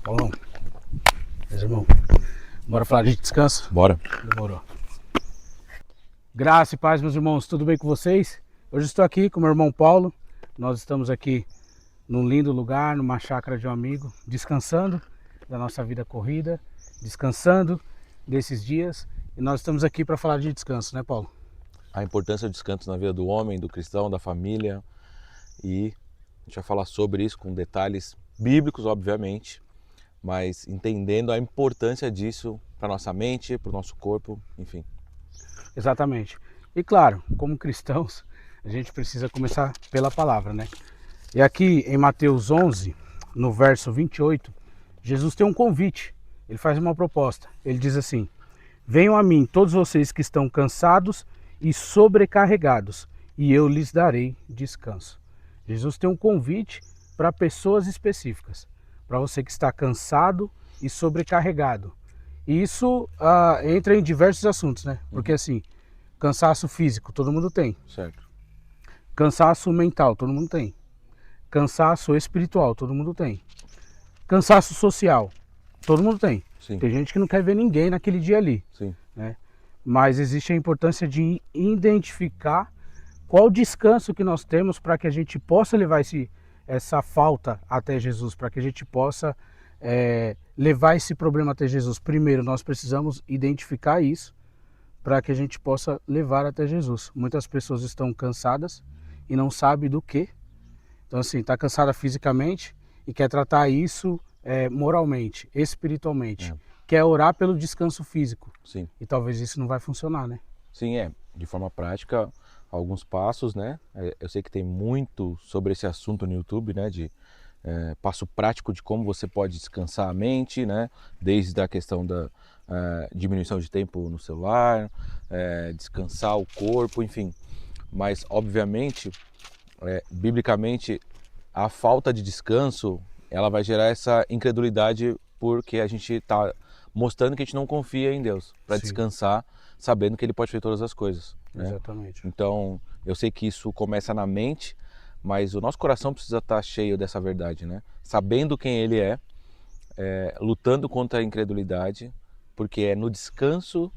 Paulão, meus irmãos, bora falar de descanso? Bora. Demorou. Graça e paz, meus irmãos, tudo bem com vocês? Hoje estou aqui com meu irmão Paulo. Nós estamos aqui num lindo lugar, numa chácara de um amigo, descansando da nossa vida corrida, descansando desses dias. E nós estamos aqui para falar de descanso, né, Paulo? A importância do descanso na vida do homem, do cristão, da família. E a gente vai falar sobre isso com detalhes bíblicos, obviamente, mas entendendo a importância disso para nossa mente, para o nosso corpo, enfim. Exatamente. E claro, como cristãos, a gente precisa começar pela palavra, né? E aqui em Mateus 11, no verso 28, Jesus tem um convite. Ele faz uma proposta. Ele diz assim: venham a mim todos vocês que estão cansados e sobrecarregados, e eu lhes darei descanso. Jesus tem um convite para pessoas específicas, para você que está cansado e sobrecarregado. E isso entra em diversos assuntos, né? Porque assim, cansaço físico, todo mundo tem. Certo. Cansaço mental, todo mundo tem. Cansaço espiritual, todo mundo tem. Cansaço social, todo mundo tem. Sim. Tem gente que não quer ver ninguém naquele dia ali, Sim. né? Mas existe a importância de identificar qual o descanso que nós temos para que a gente possa levar essa falta até Jesus, para que a gente possa levar esse problema até Jesus. Primeiro, nós precisamos identificar isso para que a gente possa levar até Jesus. Muitas pessoas estão cansadas e não sabem do que. Então, assim, está cansada fisicamente e quer tratar isso moralmente, espiritualmente. Quer orar pelo descanso físico. Sim. E talvez isso não vai funcionar, né? Sim, de forma prática, alguns passos, né? Eu sei que tem muito sobre esse assunto no YouTube, né? De passo prático de como você pode descansar a mente, né? Desde a questão da diminuição de tempo no celular, descansar o corpo, enfim. Mas, obviamente, biblicamente, a falta de descanso, ela vai gerar essa incredulidade porque a gente está mostrando que a gente não confia em Deus para descansar, sabendo que Ele pode fazer todas as coisas. Né? Exatamente. Então, eu sei que isso começa na mente, mas o nosso coração precisa estar cheio dessa verdade, né? Sabendo quem Ele lutando contra a incredulidade, porque é no descanso,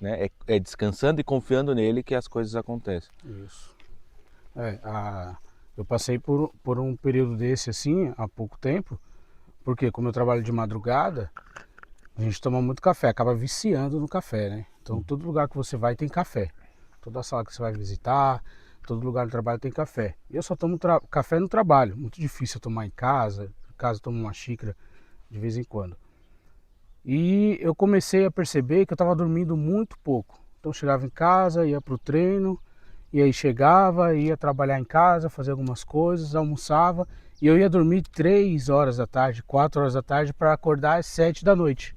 né? É descansando e confiando nele que as coisas acontecem. Isso. Eu passei por um período desse assim, há pouco tempo, porque como eu trabalho de madrugada, a gente toma muito café, acaba viciando no café, né? Então todo lugar que você vai tem café. Toda sala que você vai visitar, todo lugar do trabalho tem café. Eu só tomo café no trabalho, muito difícil eu tomar em casa eu tomo uma xícara de vez em quando. E eu comecei a perceber que eu estava dormindo muito pouco. Então eu chegava em casa, ia para o treino, e aí chegava, ia trabalhar em casa, fazer algumas coisas, almoçava, e eu ia dormir 3 horas da tarde, 4 horas da tarde, para acordar às 7 da noite.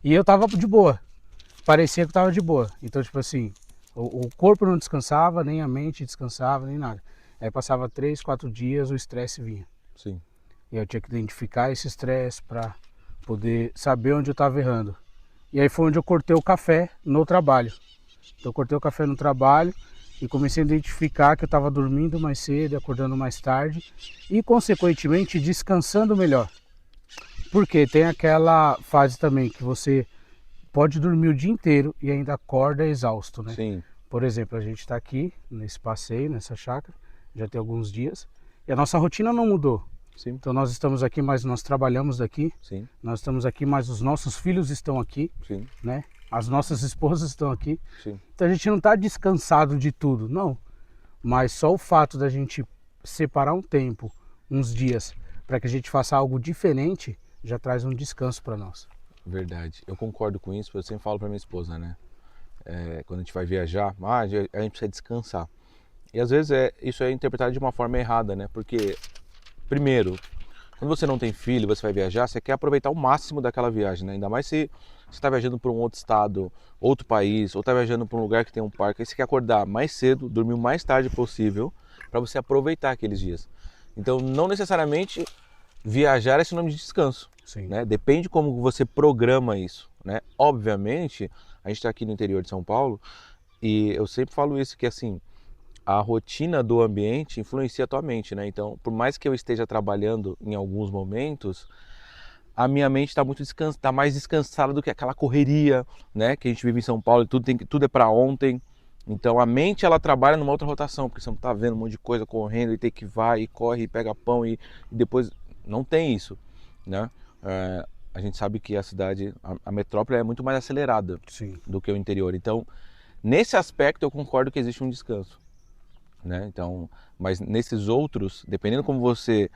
E eu tava de boa, parecia que eu tava de boa. Então, tipo assim, o corpo não descansava, nem a mente descansava, nem nada. Aí passava 3, 4 dias, o estresse vinha. Sim. E eu tinha que identificar esse estresse para poder saber onde eu estava errando. E aí foi onde eu cortei o café no trabalho. Então eu cortei o café no trabalho e comecei a identificar que eu estava dormindo mais cedo, acordando mais tarde e, consequentemente, descansando melhor. Porque tem aquela fase também que você pode dormir o dia inteiro e ainda acorda exausto, né? Sim. Por exemplo, a gente está aqui nesse passeio, nessa chácara, já tem alguns dias, e a nossa rotina não mudou. Sim. Então nós estamos aqui, mas nós trabalhamos daqui. Sim. Nós estamos aqui, mas os nossos filhos estão aqui. Sim. Né? As nossas esposas estão aqui. Sim. Então a gente não está descansado de tudo, não. Mas só o fato da gente separar um tempo, uns dias, para que a gente faça algo diferente, já traz um descanso para nós. Verdade. Eu concordo com isso, eu sempre falo para minha esposa, né? Quando a gente vai viajar, a gente precisa descansar. E às vezes isso é interpretado de uma forma errada, né? Porque, primeiro, quando você não tem filho, você vai viajar, você quer aproveitar o máximo daquela viagem, né? Ainda mais se você está viajando para um outro estado, outro país, ou está viajando para um lugar que tem um parque, aí você quer acordar mais cedo, dormir o mais tarde possível, para você aproveitar aqueles dias. Então, não necessariamente viajar é sinônimo de descanso. Sim. Né? Depende como você programa isso. Né? Obviamente, a gente está aqui no interior de São Paulo e eu sempre falo isso, que assim, a rotina do ambiente influencia a tua mente, né? Então, por mais que eu esteja trabalhando em alguns momentos, a minha mente está tá mais descansada do que aquela correria, né? Que a gente vive em São Paulo, tudo é para ontem. Então a mente ela trabalha numa outra rotação, porque você não está vendo um monte de coisa correndo e tem que vai e corre e pega pão e depois não tem isso, né? A gente sabe que a cidade, a metrópole é muito mais acelerada Sim. do que o interior. Então nesse aspecto eu concordo que existe um descanso, né? Então, mas nesses outros, dependendo como você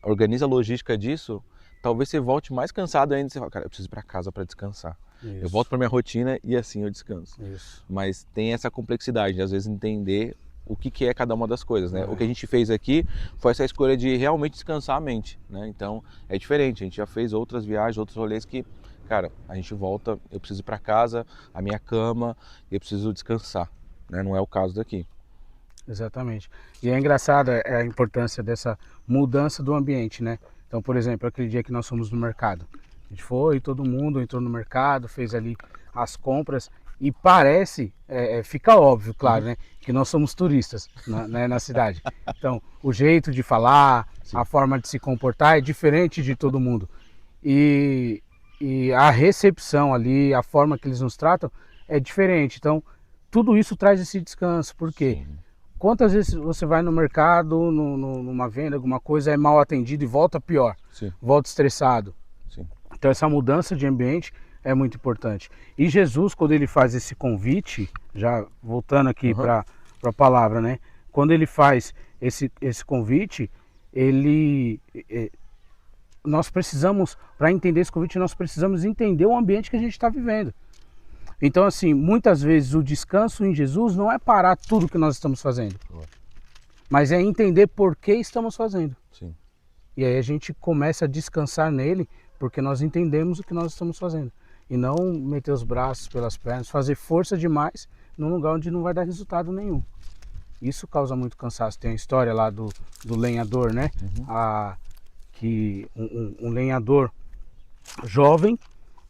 organiza a logística disso, talvez você volte mais cansado ainda. Você fala, cara, eu preciso ir para casa para descansar. Isso. Eu volto para minha rotina e assim eu descanso. Isso. Mas tem essa complexidade de às vezes entender o que é cada uma das coisas, né? O que a gente fez aqui foi essa escolha de realmente descansar a mente, né? Então é diferente. A gente já fez outras viagens, outros rolês que, cara, a gente volta, eu preciso ir para casa, a minha cama, eu preciso descansar, né? Não é o caso daqui. Exatamente. E é engraçada a importância dessa mudança do ambiente, né? Então, por exemplo, aquele dia que nós fomos no mercado, a gente foi, todo mundo entrou no mercado, fez ali as compras e parece, fica óbvio, claro, né? Que nós somos turistas na cidade. Então, o jeito de falar, sim, a forma de se comportar é diferente de todo mundo. E a recepção ali, a forma que eles nos tratam é diferente. Então, tudo isso traz esse descanso. Por quê? Sim. Quantas vezes você vai no mercado, numa venda, alguma coisa, é mal atendido e volta pior, sim, volta estressado. Sim. Então essa mudança de ambiente é muito importante. E Jesus, quando ele faz esse convite, já voltando aqui para a palavra, né? Quando ele faz esse convite, nós precisamos, para entender esse convite, nós precisamos entender o ambiente que a gente está vivendo. Então, assim, muitas vezes o descanso em Jesus não é parar tudo que nós estamos fazendo, mas é entender por que estamos fazendo. Sim. E aí a gente começa a descansar nele, porque nós entendemos o que nós estamos fazendo. E não meter os braços pelas pernas, fazer força demais num lugar onde não vai dar resultado nenhum. Isso causa muito cansaço. Tem a história lá do lenhador, né? Que um lenhador jovem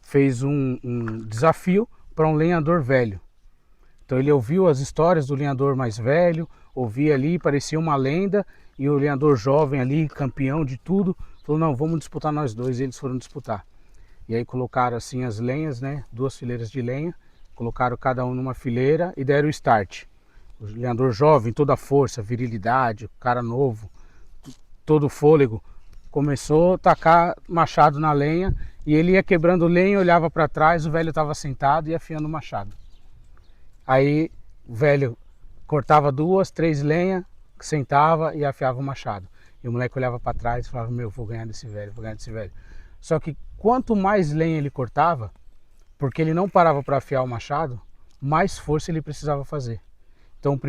fez um desafio para um lenhador velho. Então ele ouviu as histórias do lenhador mais velho, ouvia ali, parecia uma lenda, e o lenhador jovem ali, campeão de tudo, falou, não, vamos disputar nós dois, e eles foram disputar. E aí colocaram assim as lenhas, né, 2 fileiras de lenha, colocaram cada um numa fileira e deram o start. O lenhador jovem, toda a força, virilidade, cara novo, todo o fôlego, começou a tacar machado na lenha, e ele ia quebrando lenha, olhava para trás, o velho estava sentado e afiando o machado. Aí o velho cortava 2, 3 lenhas, sentava e afiava o machado. E o moleque olhava para trás e falava, meu, vou ganhar desse velho, vou ganhar desse velho. Só que quanto mais lenha ele cortava, porque ele não parava para afiar o machado, mais força ele precisava fazer. Então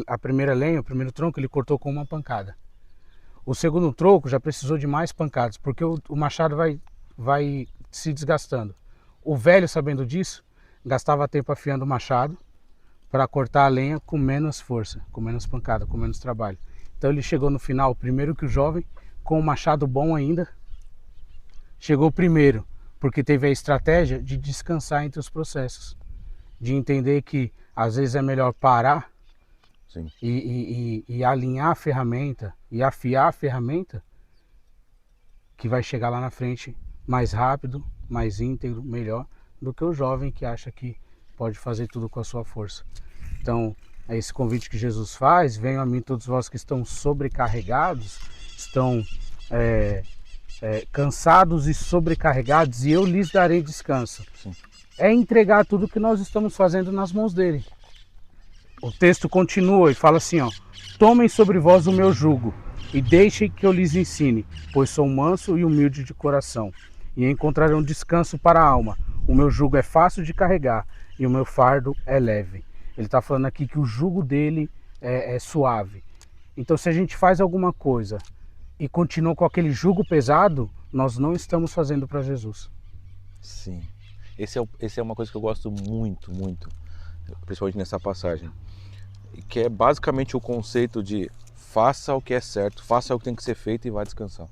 a primeira lenha, o primeiro tronco, ele cortou com uma pancada. O segundo tronco já precisou de mais pancadas, porque o machado vai se desgastando. O velho, sabendo disso, gastava tempo afiando o machado para cortar a lenha com menos força, com menos pancada, com menos trabalho. Então ele chegou no final, primeiro que o jovem, com o machado bom ainda, chegou primeiro, porque teve a estratégia de descansar entre os processos, de entender que às vezes é melhor parar, sim, e alinhar a ferramenta, e afiar a ferramenta, que vai chegar lá na frente mais rápido, mais íntegro, melhor, do que o jovem que acha que pode fazer tudo com a sua força. Então, é esse convite que Jesus faz, venham a mim todos vós que estão sobrecarregados, estão cansados e sobrecarregados, e eu lhes darei descanso. Sim. É entregar tudo que nós estamos fazendo nas mãos dele. O texto continua e fala assim, ó, tomem sobre vós o meu jugo e deixem que eu lhes ensine, pois sou manso e humilde de coração, e encontrarão descanso para a alma. O meu jugo é fácil de carregar e o meu fardo é leve. Ele está falando aqui que o jugo dele é suave. Então, se a gente faz alguma coisa e continua com aquele jugo pesado, nós não estamos fazendo para Jesus. Sim. Esse é uma coisa que eu gosto muito, muito, principalmente nessa passagem, que é basicamente o conceito de faça o que é certo, faça o que tem que ser feito e vá descansar.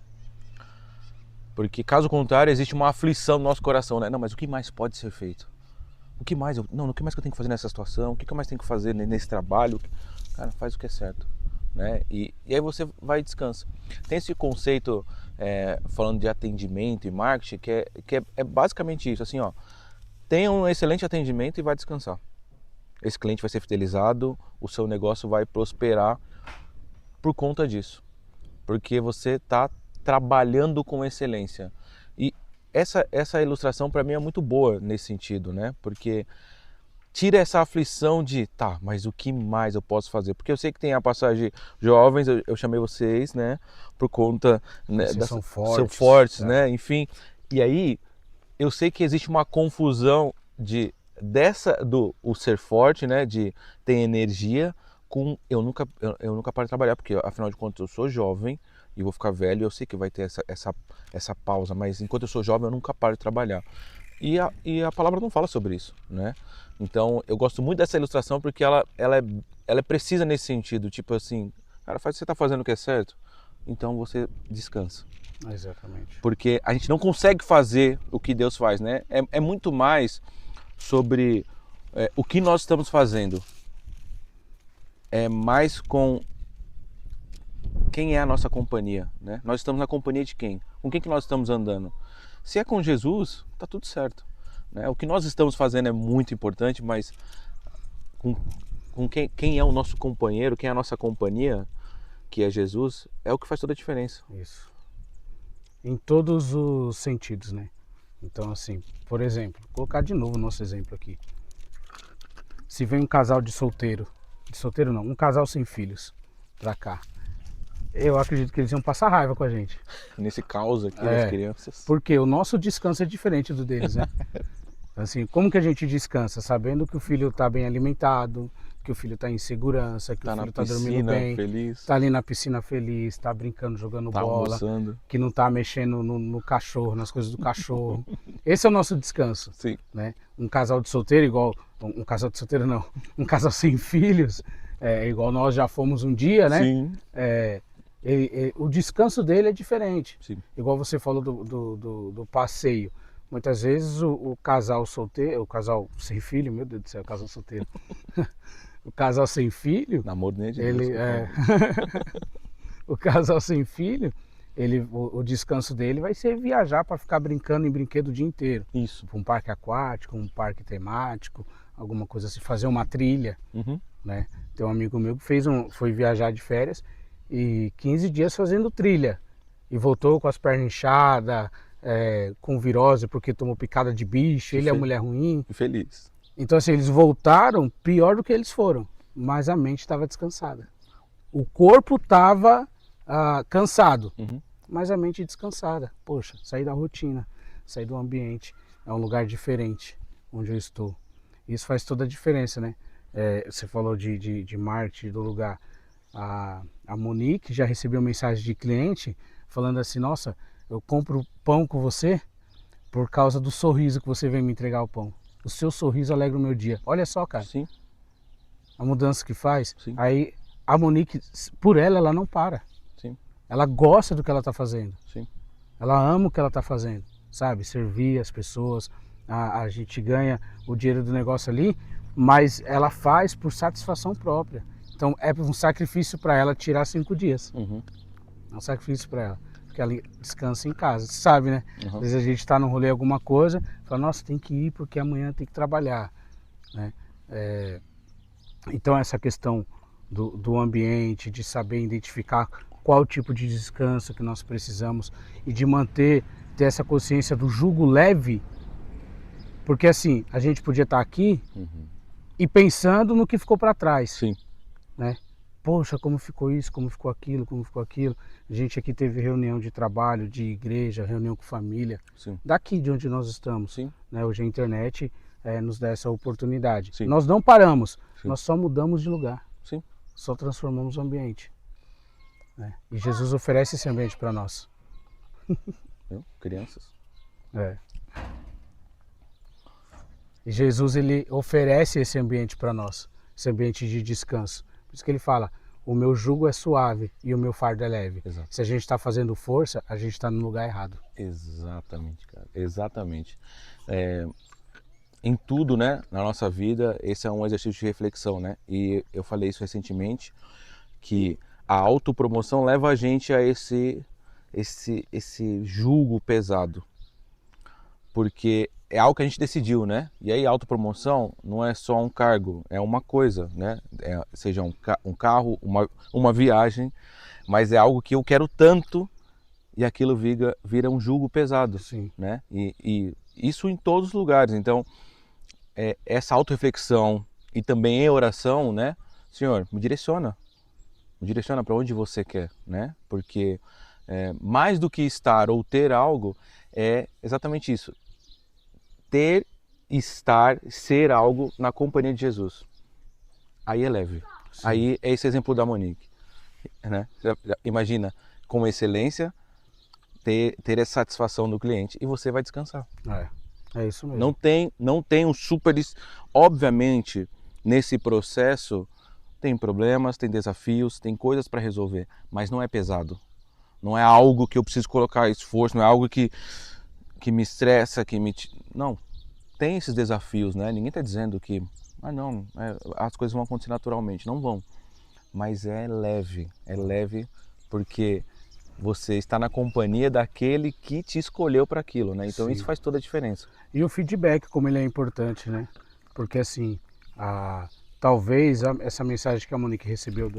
Porque caso contrário, existe uma aflição no nosso coração, né? Não, mas o que mais pode ser feito? O que mais que eu tenho que fazer nessa situação? O que mais tenho que fazer nesse trabalho? Cara, faz o que é certo. né? E aí você vai e descansa. Tem esse conceito, falando de atendimento e marketing, que é basicamente isso, assim, ó, tenha um excelente atendimento e vai descansar. Esse cliente vai ser fidelizado, o seu negócio vai prosperar por conta disso, porque você está trabalhando com excelência. E essa ilustração para mim é muito boa nesse sentido, né? Porque tira essa aflição de, tá, mas o que mais eu posso fazer? Porque eu sei que tem a passagem jovens, eu chamei vocês, né, por conta, né, Vocês são são fortes. fortes, Tá? né, enfim. E aí, eu sei que existe uma confusão de o ser forte, né, de ter energia, com eu nunca paro de trabalhar, porque afinal de contas eu sou jovem e vou ficar velho, eu sei que vai ter essa pausa, mas enquanto eu sou jovem eu nunca paro de trabalhar. E a palavra não fala sobre isso, né? Então eu gosto muito dessa ilustração porque ela é precisa nesse sentido, tipo assim, cara, faz o que você está fazendo o que é certo, então você descansa. Exatamente. Porque a gente não consegue fazer o que Deus faz, né? É muito mais sobre o que nós estamos fazendo. É mais com quem é a nossa companhia, né? Nós estamos na companhia de quem? Com quem que nós estamos andando? Se é com Jesus, tá tudo certo, né? O que nós estamos fazendo é muito importante, mas com quem é o nosso companheiro, quem é a nossa companhia, que é Jesus, é o que faz toda a diferença. Isso. Em todos os sentidos, né? Então, assim, por exemplo, vou colocar de novo o nosso exemplo aqui. Se vem um casal de solteiro não, um casal sem filhos pra cá, eu acredito que eles iam passar raiva com a gente. Nesse caos aqui das crianças. Porque o nosso descanso é diferente do deles, né? Assim, como que a gente descansa? Sabendo que o filho está bem alimentado, que o filho está em segurança, que Tá o na filho está dormindo piscina, bem, feliz. está ali na piscina feliz, está brincando, jogando Tá bola, almoçando. que não está mexendo no cachorro, nas coisas do cachorro. Esse é o nosso descanso. Sim. Né? Um casal de solteiro igual, um casal de solteiro não, um casal sem filhos, igual nós já fomos um dia, né? Sim. O descanso dele é diferente. Sim. Igual você falou do passeio. Muitas vezes o casal solteiro, o casal sem filho, meu Deus do céu, o casal solteiro. O casal sem filho, Namoro nem é de ele Deus, o casal sem filho, o descanso dele vai ser viajar para ficar brincando em brinquedo o dia inteiro. Isso. Para um parque aquático, um parque temático, alguma coisa assim, fazer uma trilha, né? Tem um amigo meu que foi viajar de férias e 15 dias fazendo trilha e voltou com as pernas inchadas, com virose porque tomou picada de bicho, ele é mulher ruim. Feliz. Então assim, eles voltaram pior do que eles foram, mas a mente estava descansada. O corpo estava cansado, mas a mente descansada. Poxa, sair da rotina, sair do ambiente, é um lugar diferente onde eu estou. Isso faz toda a diferença, né? Você falou de marketing do lugar. A Monique já recebeu mensagem de cliente falando assim, nossa, eu compro pão com você por causa do sorriso que você vem me entregar o pão. O seu sorriso alegra o meu dia. Olha só, cara. Sim. A mudança que faz. Sim. Aí a Monique, por ela não para. Sim. Ela gosta do que ela está fazendo. Sim. Ela ama o que ela está fazendo, sabe? Servir as pessoas. A gente ganha o dinheiro do negócio ali, mas ela faz por satisfação própria. Então é um sacrifício para ela tirar 5 dias. É um sacrifício para ela. Porque ela descansa em casa, você sabe, né? Às vezes a gente está no rolê alguma coisa, fala, nossa, tem que ir porque amanhã tem que trabalhar, né? Então essa questão do ambiente, de saber identificar qual tipo de descanso que nós precisamos e de ter essa consciência do jugo leve, porque assim, a gente podia estar aqui e pensando no que ficou para trás. Sim. Né? Poxa, como ficou isso, como ficou aquilo, como ficou aquilo. A gente aqui teve reunião de trabalho, de igreja, reunião com família. Sim. Daqui de onde nós estamos. Sim. Né? Hoje a internet nos dá essa oportunidade. Sim. Nós não paramos, Sim. nós só mudamos de lugar. Sim. Só transformamos o ambiente. Né? E Jesus oferece esse ambiente para nós. Crianças. E Jesus, ele oferece esse ambiente para nós. Esse ambiente de descanso. Por isso que ele fala, o meu jugo é suave e o meu fardo é leve. Exato. Se a gente está fazendo força, a gente está no lugar errado. Exatamente, cara. Exatamente. Em tudo, né, na nossa vida, esse é um exercício de reflexão, né? E eu falei isso recentemente, que a autopromoção leva a gente a esse julgo pesado. Porque é algo que a gente decidiu, né? E aí a autopromoção não é só um cargo, é uma coisa, né? Seja um carro, uma viagem, mas é algo que eu quero tanto e aquilo vira um jugo pesado, Sim. né? E isso em todos os lugares. Então, essa autorreflexão e também em oração, né? Senhor, me direciona para onde você quer, né? Porque mais do que estar ou ter algo, é exatamente isso. Ter, estar, ser algo na companhia de Jesus. Aí é leve. Sim. Aí é esse exemplo da Monique, né? Imagina, com excelência, ter essa satisfação do cliente e você vai descansar. É isso mesmo. Não tem um super... Obviamente, nesse processo, tem problemas, tem desafios, tem coisas para resolver, mas não é pesado. Não é algo que eu preciso colocar esforço, não é algo que me estressa, Não, tem esses desafios, né? Ninguém está dizendo que as coisas vão acontecer naturalmente, não vão. Mas é leve porque você está na companhia daquele que te escolheu para aquilo, né? Então isso faz toda a diferença. E o feedback, como ele é importante, né? Porque assim, talvez essa mensagem que a Monique recebeu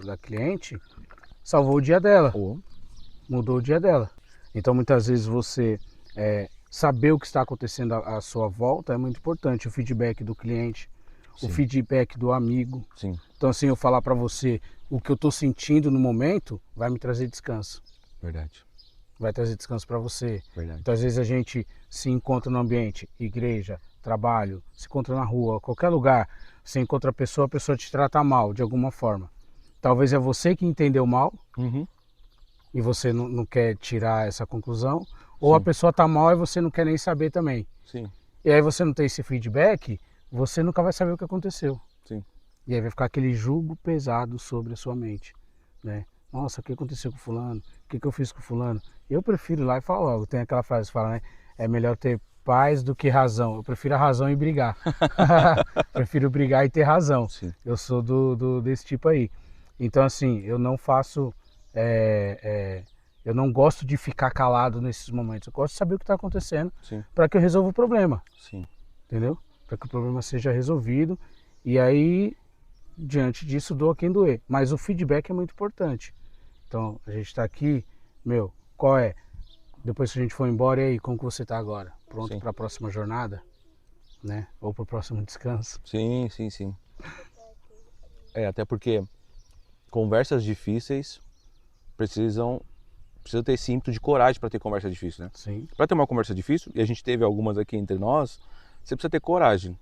da cliente salvou o dia dela, mudou o dia dela. Então muitas vezes você saber o que está acontecendo à sua volta é muito importante. O feedback do cliente, o feedback do amigo. Sim. Então assim, eu falar para você o que eu estou sentindo no momento vai me trazer descanso. Verdade. Vai trazer descanso para você. Verdade. Então às vezes a gente se encontra no ambiente, igreja, trabalho, se encontra na rua, qualquer lugar, você encontra a pessoa te trata mal de alguma forma. Talvez é você que entendeu mal e você não quer tirar essa conclusão, ou a pessoa tá mal e você não quer nem saber também. Sim. E aí você não tem esse feedback, você nunca vai saber o que aconteceu. Sim. E aí vai ficar aquele jugo pesado sobre a sua mente, né? Nossa, o que aconteceu com fulano? O que eu fiz com fulano? Eu prefiro ir lá e falar logo. Tem aquela frase que fala, né? É melhor ter paz do que razão. Eu prefiro a razão e brigar. Prefiro brigar e ter razão. Sim. Eu sou desse tipo aí. Então, assim, eu não faço... eu não gosto de ficar calado nesses momentos. Eu gosto de saber o que está acontecendo para que eu resolva o problema. Sim. Entendeu? Para que o problema seja resolvido. E aí, diante disso, doa quem doer. Mas o feedback é muito importante. Então, a gente está aqui, qual é? Depois que a gente for embora, e aí, como que você está agora? Pronto para a próxima jornada? Né? Ou para o próximo descanso? Sim. Até porque conversas difíceis precisa ter esse ímpeto de coragem para ter conversa difícil, né? Sim. Para ter uma conversa difícil, e a gente teve algumas aqui entre nós, você precisa ter coragem.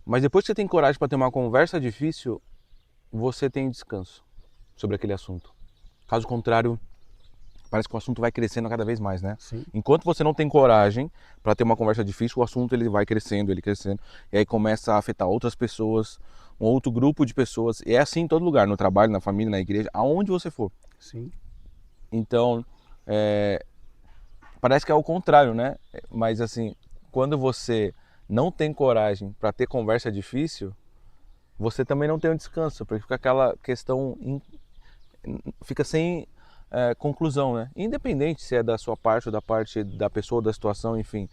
Mas depois que você tem coragem para ter uma conversa difícil, você tem descanso sobre aquele assunto. Caso contrário, parece que o assunto vai crescendo cada vez mais, né? Sim. Enquanto você não tem coragem para ter uma conversa difícil, o assunto ele vai crescendo, e aí começa a afetar outras pessoas, um outro grupo de pessoas. E é assim em todo lugar, no trabalho, na família, na igreja, aonde você for. Sim. Então, parece que é o contrário, né? Mas assim, quando você não tem coragem para ter conversa difícil, você também não tem um descanso, porque fica aquela questão, fica sem conclusão, né? Independente se é da sua parte ou da parte da pessoa, da situação, enfim.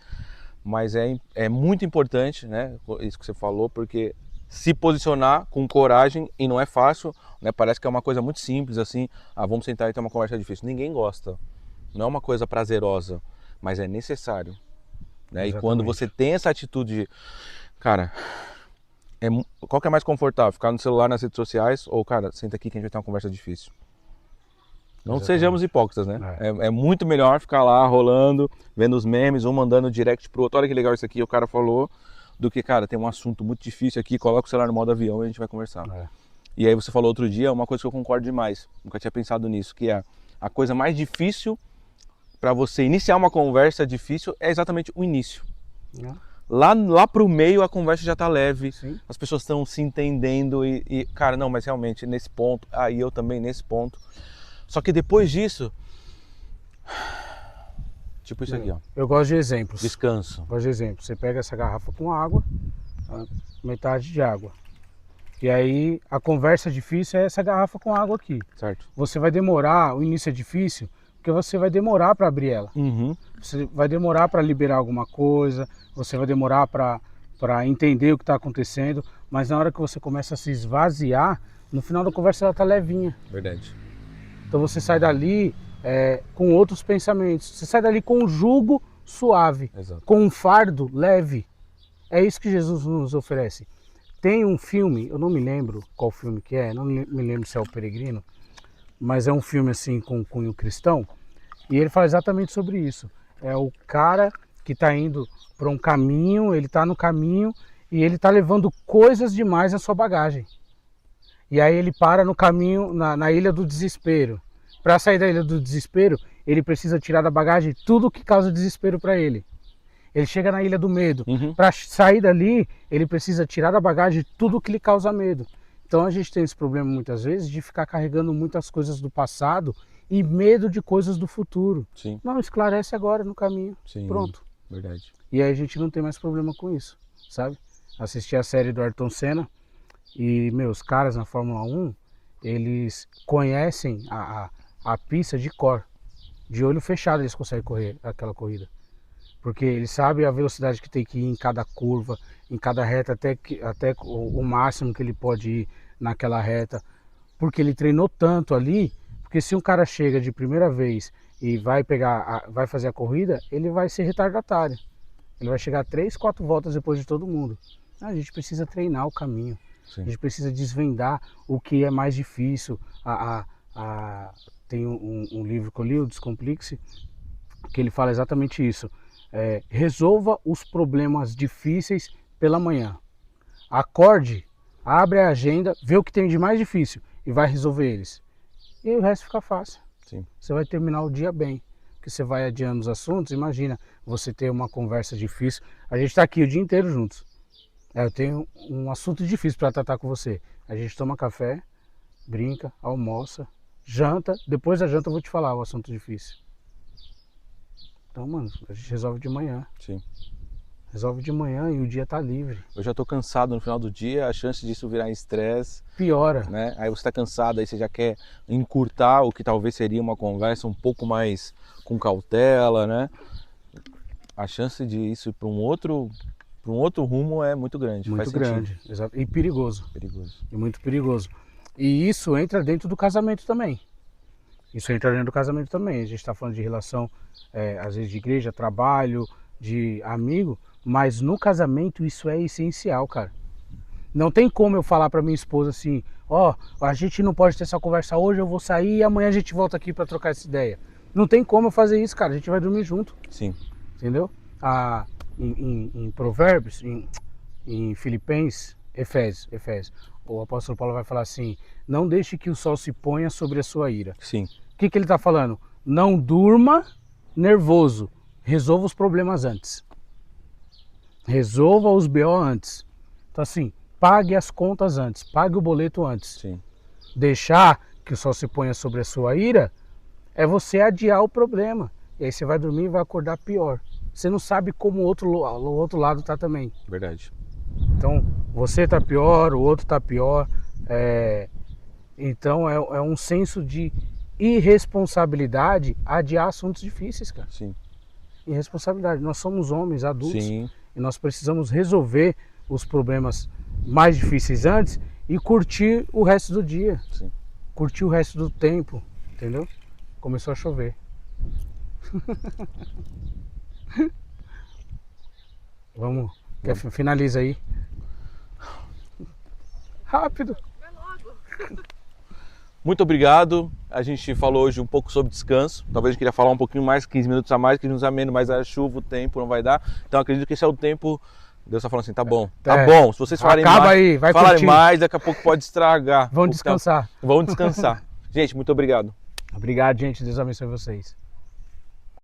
Mas é muito importante, né? Isso que você falou, porque se posicionar com coragem, e não é fácil, né? Parece que é uma coisa muito simples, assim, vamos sentar e ter uma conversa difícil. Ninguém gosta, não é uma coisa prazerosa, mas é necessário, né? E quando você tem essa atitude de, cara, qual que é mais confortável? Ficar no celular, nas redes sociais, ou, cara, senta aqui que a gente vai ter uma conversa difícil. Não sejamos hipócritas, né? É muito melhor ficar lá rolando, vendo os memes, um mandando direct pro outro, olha que legal isso aqui, o cara falou, do que, cara, tem um assunto muito difícil aqui, coloca o celular no modo avião e a gente vai conversar. E aí você falou outro dia, uma coisa que eu concordo demais, nunca tinha pensado nisso, que é a coisa mais difícil para você iniciar uma conversa difícil é exatamente o início. Lá pro meio a conversa já tá leve, as pessoas estão se entendendo e, cara, não, mas realmente nesse ponto, e eu também nesse ponto. Só que depois disso, tipo isso aqui, ó. Eu gosto de exemplos. Descanso. Gosto de exemplos. Você pega essa garrafa com água, metade de água. E aí a conversa difícil é essa garrafa com água aqui. Certo. Você vai demorar, o início é difícil, porque você vai demorar para abrir ela. Uhum. Você vai demorar para liberar alguma coisa, você vai demorar para entender o que está acontecendo, mas na hora que você começa a se esvaziar, no final da conversa ela está levinha. Verdade. Então você sai dali com outros pensamentos, você sai dali com um jugo suave, Exato. com um fardo leve. É isso que Jesus nos oferece. Tem um filme, eu não me lembro qual filme que é, não me lembro se é O Peregrino, mas é um filme assim com cunho cristão, e ele fala exatamente sobre isso. É o cara que está indo para um caminho, ele está no caminho e ele está levando coisas demais na sua bagagem. E aí ele para no caminho, na Ilha do Desespero. Para sair da Ilha do Desespero, ele precisa tirar da bagagem tudo que causa desespero para ele. Ele chega na Ilha do Medo. Uhum. Para sair dali, ele precisa tirar da bagagem tudo que lhe causa medo. Então a gente tem esse problema muitas vezes de ficar carregando muitas coisas do passado e medo de coisas do futuro. Sim. Não, esclarece agora no caminho. Sim. Pronto. Verdade. E aí a gente não tem mais problema com isso, sabe? Assisti a série do Ayrton Senna e, os caras na Fórmula 1, eles conhecem a pista de cor. De olho fechado eles conseguem correr aquela corrida. Porque eles sabem a velocidade que tem que ir em cada curva, em cada reta, até o máximo que ele pode ir naquela reta. Porque ele treinou tanto ali, porque se um cara chega de primeira vez e vai fazer a corrida, ele vai ser retardatário. Ele vai chegar 3, 4 voltas depois de todo mundo. A gente precisa treinar o caminho. Sim. A gente precisa desvendar o que é mais difícil. Tem um livro que eu li, o Descomplixe, que ele fala exatamente isso. Resolva os problemas difíceis pela manhã. Acorde, abre a agenda, vê o que tem de mais difícil e vai resolver eles. E aí o resto fica fácil. Sim. Você vai terminar o dia bem. Porque você vai adiando os assuntos, imagina você ter uma conversa difícil. A gente está aqui o dia inteiro juntos. Eu tenho um assunto difícil para tratar com você. A gente toma café, brinca, almoça, janta. Depois da janta eu vou te falar o assunto difícil. Então, mano, a gente resolve de manhã. Sim. Resolve de manhã e o dia tá livre. Eu já tô cansado no final do dia, a chance disso virar estresse, Piora. né? Aí você tá cansado, aí você já quer encurtar o que talvez seria uma conversa um pouco mais com cautela, né? A chance de isso ir para um outro rumo é muito grande. Muito faz grande, sentido. exato. E perigoso. Perigoso. E muito perigoso. E isso entra dentro do casamento também. Isso entra dentro do casamento também. A gente está falando de relação, às vezes de igreja, trabalho, de amigo, mas no casamento isso é essencial, cara. Não tem como eu falar para minha esposa assim, a gente não pode ter essa conversa hoje, eu vou sair e amanhã a gente volta aqui para trocar essa ideia. Não tem como eu fazer isso, cara. A gente vai dormir junto. Sim. Entendeu? Em Provérbios, em Filipenses, Efésios, o apóstolo Paulo vai falar assim, não deixe que o sol se ponha sobre a sua ira. Sim. O que ele está falando? Não durma nervoso, resolva os problemas antes. Resolva os BO antes. Então assim, pague as contas antes, pague o boleto antes. Sim. Deixar que o sol se ponha sobre a sua ira é você adiar o problema. E aí você vai dormir e vai acordar pior. Você não sabe como o outro lado está também. Verdade. Então, você está pior, o outro está pior. Então, é um senso de irresponsabilidade adiar assuntos difíceis, cara. Sim. Irresponsabilidade. Nós somos homens adultos. Sim. E nós precisamos resolver os problemas mais difíceis antes e curtir o resto do dia. Sim. Curtir o resto do tempo, entendeu? Começou a chover. Vamos, finaliza aí. Rápido. Muito obrigado. A gente falou hoje um pouco sobre descanso. Talvez eu queria falar um pouquinho mais, 15 minutos a mais, que nos ameno, mas a chuva, o tempo não vai dar. Então acredito que esse é o tempo. Deus está falando assim, tá bom. Tá bom. Se vocês falarem acaba mais, aí, vai falarem curtir. mais, daqui a pouco pode estragar. Vão descansar. Vão descansar. Gente, muito obrigado. Obrigado, gente. Deus abençoe vocês.